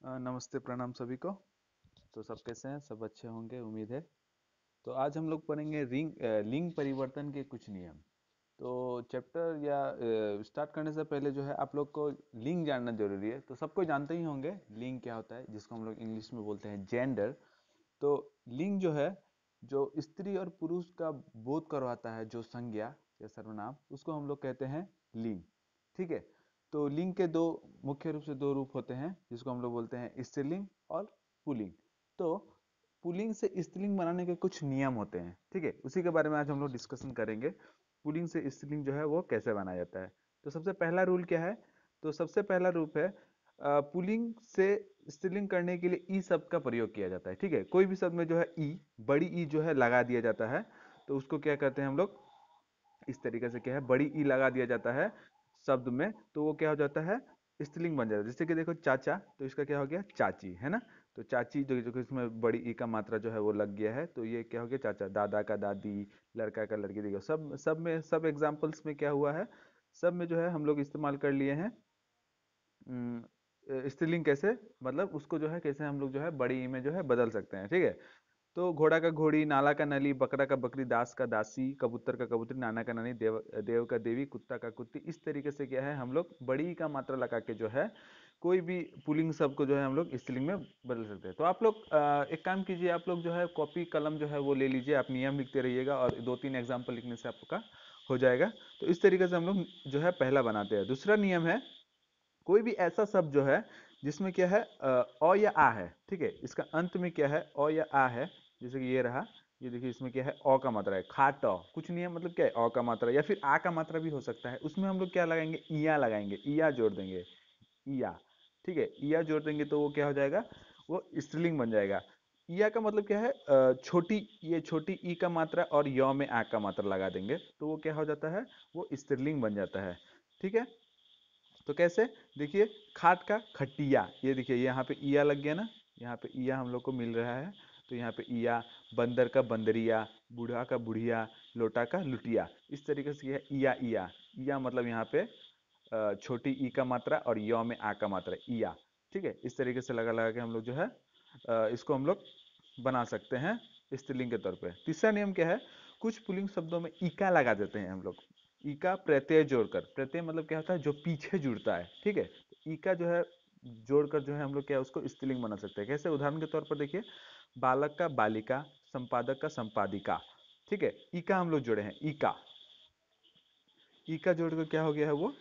नमस्ते, प्रणाम सभी को। तो सब कैसे हैं? सब अच्छे होंगे, उम्मीद है। तो आज हम लोग पढ़ेंगे लिंग परिवर्तन के कुछ नियम। तो चैप्टर या स्टार्ट करने से पहले जो है आप लोग को लिंग जानना जरूरी है। तो सबको जानते ही होंगे लिंग क्या होता है, जिसको हम लोग इंग्लिश में बोलते हैं जेंडर। तो लिंग जो है, जो स्त्री और पुरुष का बोध करवाता है, जो संज्ञा या सर्वनाम, उसको हम लोग कहते हैं लिंग। ठीक है। तो लिंग के दो मुख्य रूप से दो रूप होते हैं, जिसको हम लोग बोलते हैं स्त्रीलिंग और पुल्लिंग। तो पुल्लिंग से स्त्रीलिंग बनाने के कुछ नियम होते हैं। ठीक है, उसी के बारे में आज हम लोग डिस्कशन करेंगे। पुल्लिंग से स्त्रीलिंग जो है वो कैसे बनाया जाता है। तो सबसे पहला रूल क्या है? तो सबसे पहला रूप है, पुल्लिंग से स्त्रीलिंग करने के लिए ई शब्द का प्रयोग किया जाता है। ठीक है, कोई भी शब्द में जो है ई, बड़ी ई जो है लगा दिया जाता है। तो उसको क्या कहते हैं हम लोग? इस तरीके से क्या है, बड़ी ई लगा दिया जाता है शब्द में, तो वो क्या हो जाता है? स्त्रीलिंग बन जाता है। जैसे कि देखो चाचा, तो इसका क्या हो गया? चाची, है ना। तो चाची जो जो कि इसमें बड़ी ई का मात्रा जो है वो लग गया है, तो ये क्या हो गया? चाचा। दादा का दादी, लड़का का लड़की। देखो सब सब में, सब एग्जाम्पल्स में क्या हुआ है, सब में जो है हम लोग इस्तेमाल कर लिए हैं स्त्रीलिंग। कैसे मतलब उसको जो है कैसे हम लोग जो है बड़ी ई में जो है बदल सकते हैं। ठीक है। तो घोड़ा का घोड़ी, नाला का नली, बकरा का बकरी, दास का दासी, कबूतर का कबूतरी, नाना का नानी, देव देव का देवी, कुत्ता का कुत्ती। इस तरीके से क्या है, हम लोग बड़ी का मात्रा लगा के जो है कोई भी पुलिंग शब्द को जो है हम लोग स्त्रीलिंग में बदल सकते हैं। तो आप लोग एक काम कीजिए, आप लोग जो है कॉपी कलम जो है वो ले लीजिए, आप नियम लिखते रहिएगा और दो तीन एग्जाम्पल लिखने से आपका हो जाएगा। तो इस तरीके से हम लोग जो है पहला बनाते हैं। दूसरा नियम है, कोई भी ऐसा शब्द जो है जिसमें क्या है अ या आ है। ठीक है, इसका अंत में क्या है? अ या आ है। जैसे कि ये रहा, ये देखिए इसमें क्या है? अ का मात्रा है। खाट अ, कुछ नियम मतलब क्या है? अ का मात्रा या फिर आ का मात्रा भी हो सकता है। उसमें हम लोग क्या लगाएंगे? इया लगाएंगे, इया जोड़ देंगे, इया। ठीक है, इया जोड़ देंगे तो वो क्या हो जाएगा? वो स्त्रीलिंग बन जाएगा। इया का मतलब क्या है? छोटी, ये छोटी ई का मात्रा और य में आ का मात्रा लगा देंगे तो वो क्या हो जाता है? वो स्त्रीलिंग बन जाता है। ठीक है। तो कैसे? देखिए, खाट का खटिया, ये देखिए यहाँ पे इया लग गया ना, यहाँ पे इया हम लोग को मिल रहा है। तो यहाँ पे इया। बंदर का बंदरिया, बूढ़ा का बुढ़िया, लोटा का लुटिया। इस तरीके से ये है इया इया। इया मतलब यहाँ पे छोटी ई का मात्रा और य में आ का मात्रा, इया। ठीक है, इस तरीके से लगा लगा के हम लोग जो है इसको हम लोग बना सकते हैं स्त्रीलिंग के तौर पे। तीसरा नियम क्या है? कुछ पुल्लिंग शब्दों में इका लगा देते हैं हम लोग। इका प्रत्यय जोड़कर, प्रत्यय मतलब क्या होता है? जो पीछे जुड़ता है। ठीक है, तो इका जो है जोड़कर जो है हम लोग क्या उसको स्त्रीलिंग बना सकते हैं। कैसे? उदाहरण के तौर पर देखिए, बालक का बालिका, संपादक का संपादिका। ठीक है, इका हम लोग जोड़े हैं, इका। इका जोड़कर क्या हो गया है वो?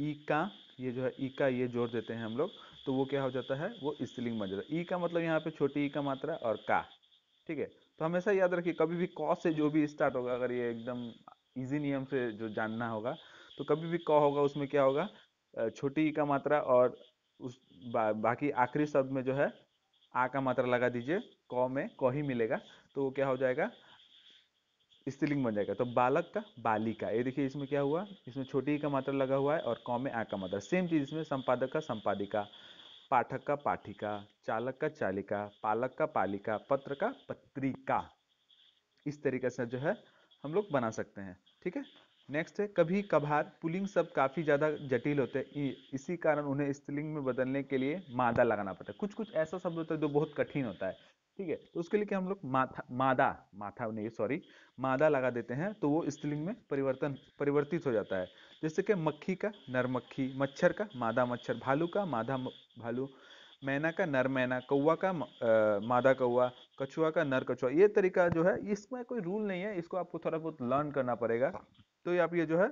इका, ये जो है इका, ये जोड़ देते हैं हम लोग, तो वो क्या हो जाता है? वो स्त्रीलिंग बन जाता है। ई का मतलब यहाँ पे छोटी ई का मात्रा और का। ठीक है। तो हमेशा याद रखिए, कभी भी क से जो भी स्टार्ट होगा, अगर ये एकदम इजी नियम से जो जानना होगा, तो कभी भी क होगा उसमें क्या होगा? छोटी ई का मात्रा और उस बाकी आखिरी शब्द में जो है आ का मात्रा लगा दीजिए, क में क ही मिलेगा, तो वो क्या हो जाएगा? स्त्रीलिंग बन जाएगा। तो बालक का बालिका, ये देखिए इसमें क्या हुआ? इसमें छोटी ई का मात्रा लगा हुआ है और क में आ का मात्रा। सेम चीज इसमें संपादक का संपादिका, पाठक का पाठिका, चालक का चालिका, पालक का पालिका, पत्र का पत्रिका। इस तरीके से जो है हम लोग बना सकते हैं। ठीक है। नेक्स्ट है, कभी कभार पुल्लिंग शब्द काफी ज्यादा जटिल होते हैं, इसी कारण उन्हें स्त्रीलिंग में बदलने के लिए मादा लगाना पड़ता है। कुछ कुछ ऐसा शब्द होता है जो बहुत कठिन होता है। ठीक है, तो उसके लिए क्या हम लोग माथा, मादा, माथा नहीं सॉरी, मादा लगा देते हैं, तो वो स्त्रीलिंग में परिवर्तित हो जाता है। जैसे कि मक्खी का नर मक्खी, मच्छर का मादा मच्छर, भालू का मादा भालू, मैना का नर मैना, कौवा का मादा कौवा, कछुआ का नर कछुआ। ये तरीका जो है, इसमें कोई रूल नहीं है, इसको आपको थोड़ा बहुत लर्न करना पड़ेगा। तो ये आप ये जो है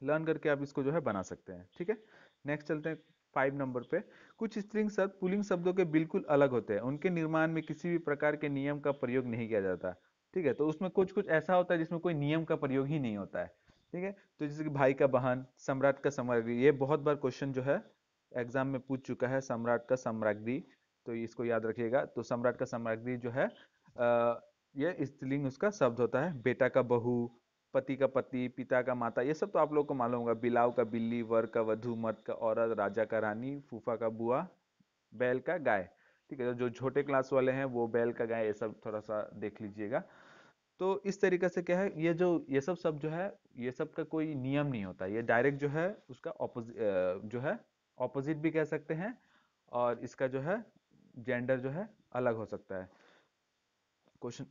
लर्न करके आप इसको जो है बना सकते हैं। ठीक है। नेक्स्ट चलते हैं 5 नंबर पे। कुछ स्त्रीलिंग शब्द पुल्लिंग शब्दों के बिल्कुल अलग होते हैं, उनके निर्माण में किसी भी प्रकार के नियम का प्रयोग नहीं किया जाता। ठीक है, तो उसमें कुछ कुछ ऐसा होता है जिसमें कोई नियम का प्रयोग ही नहीं होता है। ठीक है। तो जैसे कि भाई का बहन, सम्राट का साम्राज्ञी, ये बहुत बार क्वेश्चन जो है एग्जाम में पूछ चुका है, सम्राट का साम्राज्ञी। तो इसको याद रखिएगा। तो सम्राट का साम्राज्ञी जो है ये स्त्रीलिंग उसका शब्द होता है। बेटा का बहू, पति का पति, पिता का माता, ये सब तो आप लोग को मालूम होगा। बिलाव का बिल्ली, वर का वधु, मर्द का औरत, राजा का रानी, फूफा का बुआ, बैल का गाय। ठीक है, तो जो छोटे क्लास वाले हैं वो बैल का गाय, ये सब थोड़ा सा देख लीजिएगा। तो इस तरीके से क्या है, ये सब शब्द जो है, ये सब का कोई नियम नहीं होता, ये डायरेक्ट जो है उसका ऑपोजिट जो है, ऑपोजिट भी कह सकते हैं और इसका जो है जेंडर जो है अलग हो सकता है। क्वेश्चन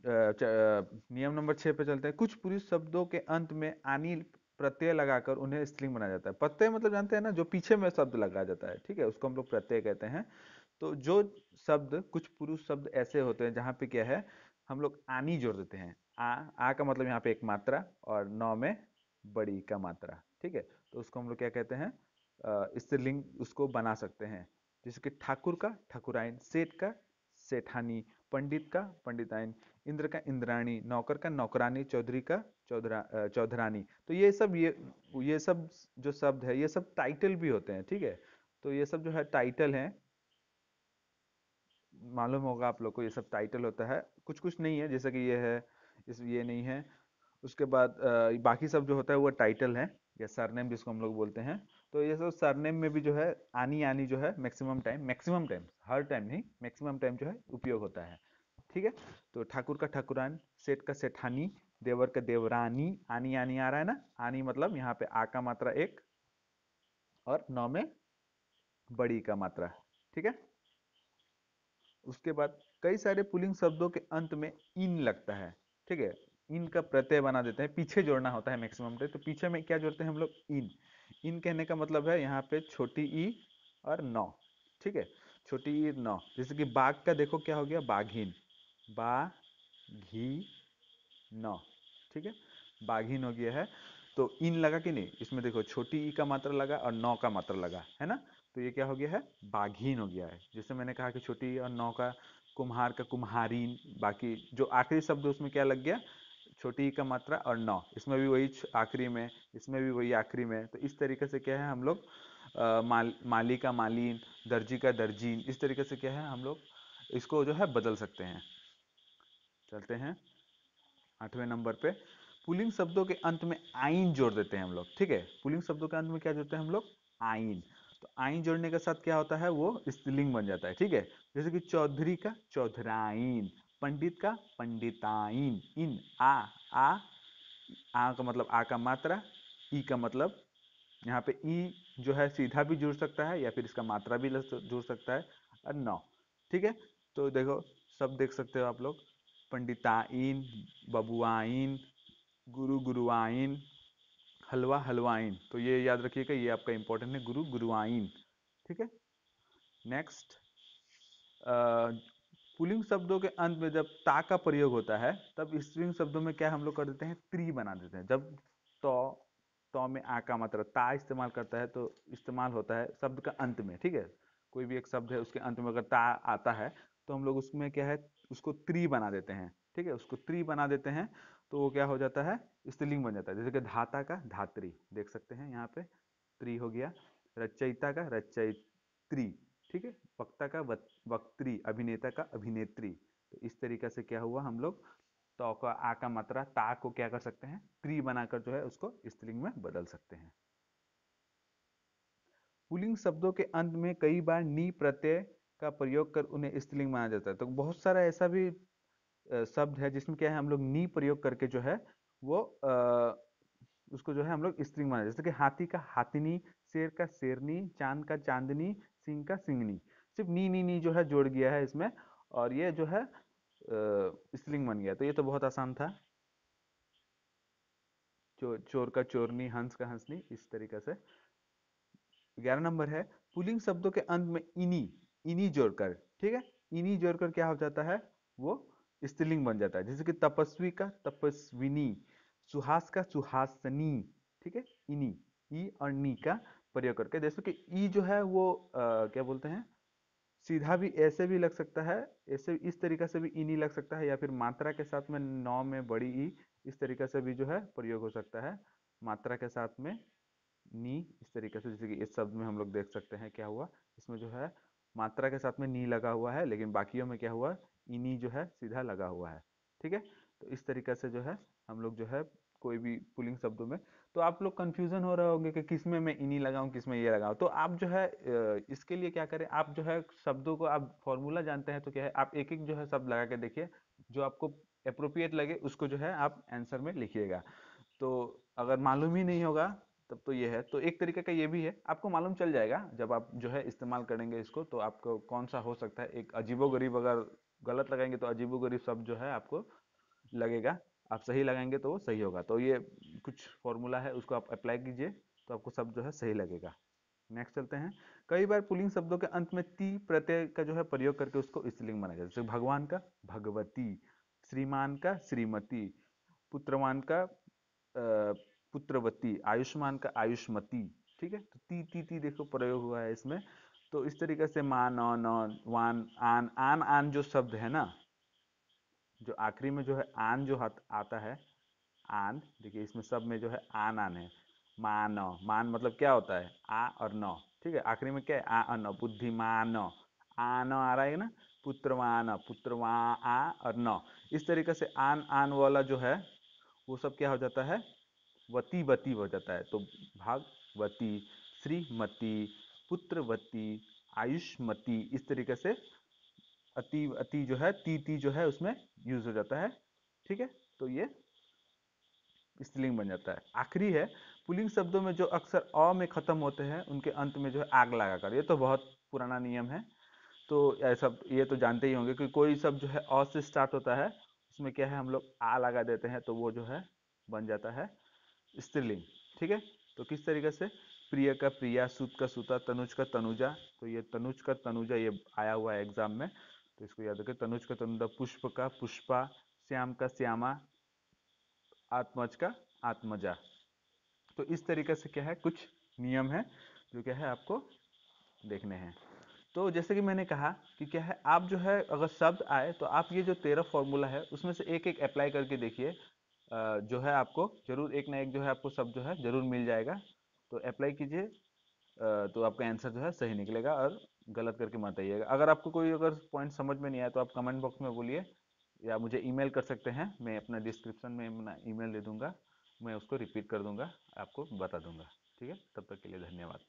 नियम नंबर 6 पे चलते हैं। कुछ पुरुष शब्दों के अंत में आनी प्रत्यय लगाकर उन्हें स्त्रीलिंग बनाया जाता है। प्रत्यय मतलब जानते हैं ना, जो पीछे में शब्द लगाया जाता है, ठीक है, उसको हम लोग प्रत्यय कहते हैं। तो जो शब्द, कुछ पुरुष शब्द ऐसे होते हैं जहाँ पे क्या है, हम लोग आनी जोड़ देते हैं। आ का मतलब यहाँ पे एक मात्रा, और नौ में बड़ी का मात्रा, ठीक है। तो उसको हम लोग क्या कहते हैं, स्त्रीलिंग उसको बना सकते हैं। जैसे कि ठाकुर का ठाकुराइन, सेठ का सेठानी, पंडित का पंडिताइन, इंद्र का इंद्राणी, नौकर का नौकरानी, चौधरी का चौधरानी। तो ये सब जो शब्द है, ये सब टाइटल भी होते हैं, ठीक है। तो ये सब जो है टाइटल हैं, मालूम होगा आप लोग को, ये सब टाइटल होता है। कुछ कुछ नहीं है, जैसे कि ये है, ये नहीं है। उसके बाद बाकी सब जो होता है वो टाइटल है, या सरनेम जिसको हम लोग बोलते हैं। तो ये सब सरनेम में भी जो है आनी आनी जो है मैक्सिमम टाइम, हर टाइम नहीं, मैक्सिमम टाइम जो है उपयोग होता है, ठीक है। तो ठाकुर का ठाकुरान, सेठ का सेठानी, देवर का देवरानी, आनी आनी आ रहा है ना, आनी मतलब यहाँ पे आ का मात्रा एक, और नौ में बड़ी का मात्रा, ठीक है। उसके बाद कई सारे पुल्लिंग शब्दों के अंत में इन लगता है, ठीक है। इन का प्रत्यय बना देते हैं, पीछे जोड़ना होता है मैक्सिमम टाइम। तो पीछे में क्या जोड़ते हैं हम लोग, इन। इन कहने का मतलब है यहाँ पे छोटी ई और नौ, ठीक है। छोटी ई नौ, जैसे कि बाघ का देखो क्या हो गया, बाघीन, बा घी नौ, ठीक है, बाघीन हो गया है। तो इन लगा कि नहीं, इसमें देखो छोटी ई का मात्रा लगा और नौ का मात्रा लगा है ना। तो ये क्या हो गया है, बाघीन हो गया है। जैसे मैंने कहा कि छोटी ई और नौ का, कुम्हार का कुम्हारीन, बाकी जो आखिरी शब्द उसमें क्या लग गया, छोटी ई का मात्रा और नौ, इसमें भी वही आखिरी में, इसमें भी वही आखिरी में। तो इस तरीके से क्या है हम लोग माली का मालीन, दर्जी का दर्जीन, इस तरीके से क्या है हम लोग इसको जो है बदल सकते हैं। चलते हैं 8वें नंबर पे। पुल्लिंग शब्दों के अंत में आइन जोड़ देते हैं हम लोग, ठीक है। पुल्लिंग शब्दों के अंत में क्या जोड़ते हैं हम लोग, आइन। तो आइन जोड़ने के साथ क्या होता है, वो स्त्रीलिंग बन जाता है, ठीक है। जैसे कि चौधरी का चौधराइन, पंडित का पंडिताइन, इन आ का मतलब आ का मात्रा, ई का मतलब यहाँ पे ई जो है सीधा भी जुड़ सकता है, या फिर इसका मात्रा भी जुड़ सकता है, और नौ, ठीक है। तो देखो सब देख सकते हो आप लोग, पंडिताइन, बबुआइन, गुरु गुरुआइन, हलवा हलवाइन। तो ये याद रखिएगा, ये आपका इंपॉर्टेंट है, गुरु गुरुआइन, ठीक है। नेक्स्ट, पुल्लिंग शब्दों के अंत में जब ता का प्रयोग होता है, तब स्त्रीलिंग शब्दों में क्या हम लोग कर देते हैं, त्री बना देते हैं। जब तो तो में आ का मतलब ता इस्तेमाल करता है, तो इस्तेमाल होता है शब्द का अंत में, ठीक है। कोई भी एक शब्द है, उसके अंत में अगर ता आता है, तो हम लोग उसमें क्या है, उसको त्री बना देते हैं, ठीक है। उसको त्री बना देते हैं, तो वो क्या हो जाता है, स्त्रीलिंग बन जाता है। जैसे कि धाता का धात्री, देख सकते हैं यहाँ पे त्री हो गया। रचयिता का रचयित्री, ठीक है। वक्ता का वक्त्री, अभिनेता का अभिनेत्री। तो इस तरीके से क्या हुआ, हम लोग तो का आ का मात्रा ता को क्या कर सकते हैं, त्री बनाकर जो है उसको स्त्रीलिंग में बदल सकते हैं। पुल्लिंग शब्दों के अंत में कई बार नी प्रत्यय का प्रयोग कर उन्हें स्त्रीलिंग माना जाता है। तो बहुत सारा ऐसा भी शब्द है जिसमें क्या है, हम लोग नी प्रयोग करके जो है वो उसको जो है हम लोग स्त्रीलिंग माना, जैसे कि हाथी का हाथिनी, शेर का शेरनी, चांद का चांदनी, सिंह का सिंगनी। सिर्फ नी जो है जोड़ गया है इसमें, और ये जो है स्त्रीलिंग बन गया। तो ये तो बहुत आसान था। चोर का चोरनी, हंस का हंसनी, इस तरीके से। 11 नंबर है, पुल्लिंग शब्दों के अंत में इनी इनी जोड़कर, ठीक है, इनी जोड़कर क्या हो जाता है, वो स्त्रीलिंग बन जाता है। जैसे कि तपस्वी का तपस्विनी, सुहास का सुहासनी, ठीक है। इनी, ई और नी का प्रयोग करके, जैसे कि ई जो है वो क्या बोलते हैं, सीधा भी ऐसे भी लग सकता है, ऐसे इस तरीके से भी इनी लग सकता है, या फिर मात्रा के साथ में नौ में बड़ी ई, इस तरीके से भी जो है प्रयोग हो सकता है। मात्रा के साथ में नी, इस तरीके से, जैसे कि इस शब्द में हम लोग देख सकते हैं क्या हुआ, इसमें जो है मात्रा के साथ में नी लगा हुआ है, लेकिन बाकियों में क्या हुआ, इनी जो है सीधा लगा हुआ है, ठीक है। तो इस तरीके से जो है हम लोग जो है कोई भी पुल्लिंग शब्दों में, तो आप लोग कंफ्यूजन हो रहे होंगे कि किस में मैं इनी लगाऊं, किस में ये लगाऊं। तो आप जो है इसके लिए क्या करें, आप जो है शब्दों को आप फॉर्मूला जानते हैं, तो क्या है, आप एक एक जो है शब्द लगा के देखिए, जो आपको अप्रोप्रिएट लगे उसको जो है आप आंसर में लिखिएगा। तो अगर मालूम ही नहीं होगा तब तो ये है, तो एक तरीके का ये भी है, आपको मालूम चल जाएगा जब आप जो है इस्तेमाल करेंगे इसको, तो आपको कौन सा हो सकता है। एक अजीबोगरीब, अगर गलत लगाएंगे तो अजीबोगरीब शब्द जो है आपको लगेगा, आप सही लगाएंगे तो वो सही होगा। तो ये कुछ फॉर्मूला है, उसको आप अप्लाई कीजिए तो आपको शब्द जो है सही लगेगा। नेक्स्ट चलते हैं। कई बार पुल्लिंग शब्दों के अंत में ती प्रत्यय का जो है प्रयोग करके उसको स्त्रीलिंग बनाया जाता है। जैसे भगवान का भगवती, श्रीमान का श्रीमती, पुत्रवान का पुत्रवती, आयुष्मान का आयुष्मती। ठीक है, तो ती ती ती देखो प्रयोग हुआ है इसमें। तो इस तरीके से मा न वान आन आन आन जो शब्द है ना, जो आखिरी में जो है आन जो आता है, आन देखिए इसमें सब में जो है आन आन है। मान, मान मतलब क्या होता है, आ और न। ठीक है, आखिरी में क्या है, आ और न, बुद्धिमान, आ न आ रहा है ना, पुत्रवान, पुत्रवा, आ और न। इस तरीके से आन आन वाला जो है वो सब क्या हो जाता है, वती वती हो जाता है। तो भागवती, श्रीमती, पुत्रवती, आयुष्मती, इस तरीके से अति अति जो है ती ती जो है उसमें यूज हो जाता है। ठीक है, तो ये स्त्रीलिंग बन जाता है। आखिरी है, पुल्लिंग शब्दों में जो अक्सर अ में खत्म होते हैं उनके अंत में जो है आग लगाकर। ये तो बहुत पुराना नियम है, तो ऐसा ये तो जानते ही होंगे कि कोई शब्द जो है अ से स्टार्ट होता है, उसमें क्या है हम लोग आ लगा देते हैं, तो वो जो है बन जाता है स्त्रीलिंग। ठीक है, तो किस तरीके से, प्रिय का प्रिया, सूत का सूता, तनुज का तनुजा। तो ये तनुज का तनुजा ये आया हुआ है एग्जाम में, तो इसको याद रखें, तनुज का तनुजा। पुष्प का पुष्पा, श्याम का श्यामा, आत्मज का आत्मजा। तो इस तरीके से क्या है, कुछ नियम है जो क्या है आपको देखने हैं। तो जैसे कि मैंने कहा कि क्या है, आप जो है अगर शब्द आए तो आप ये जो 13 फॉर्मूला है उसमें से एक एक अप्लाई करके देखिए, जो है आपको जरूर एक ना एक जो है आपको शब्द जो है जरूर मिल जाएगा। तो अप्लाई कीजिए, तो आपका आंसर जो है सही निकलेगा, और गलत करके मत आइएगा। अगर आपको कोई अगर पॉइंट समझ में नहीं आया तो आप कमेंट बॉक्स में बोलिए, या मुझे ईमेल कर सकते हैं, मैं अपना डिस्क्रिप्शन में अपना ईमेल दे दूंगा, मैं उसको रिपीट कर दूंगा, आपको बता दूंगा। ठीक है, तब तक के लिए धन्यवाद।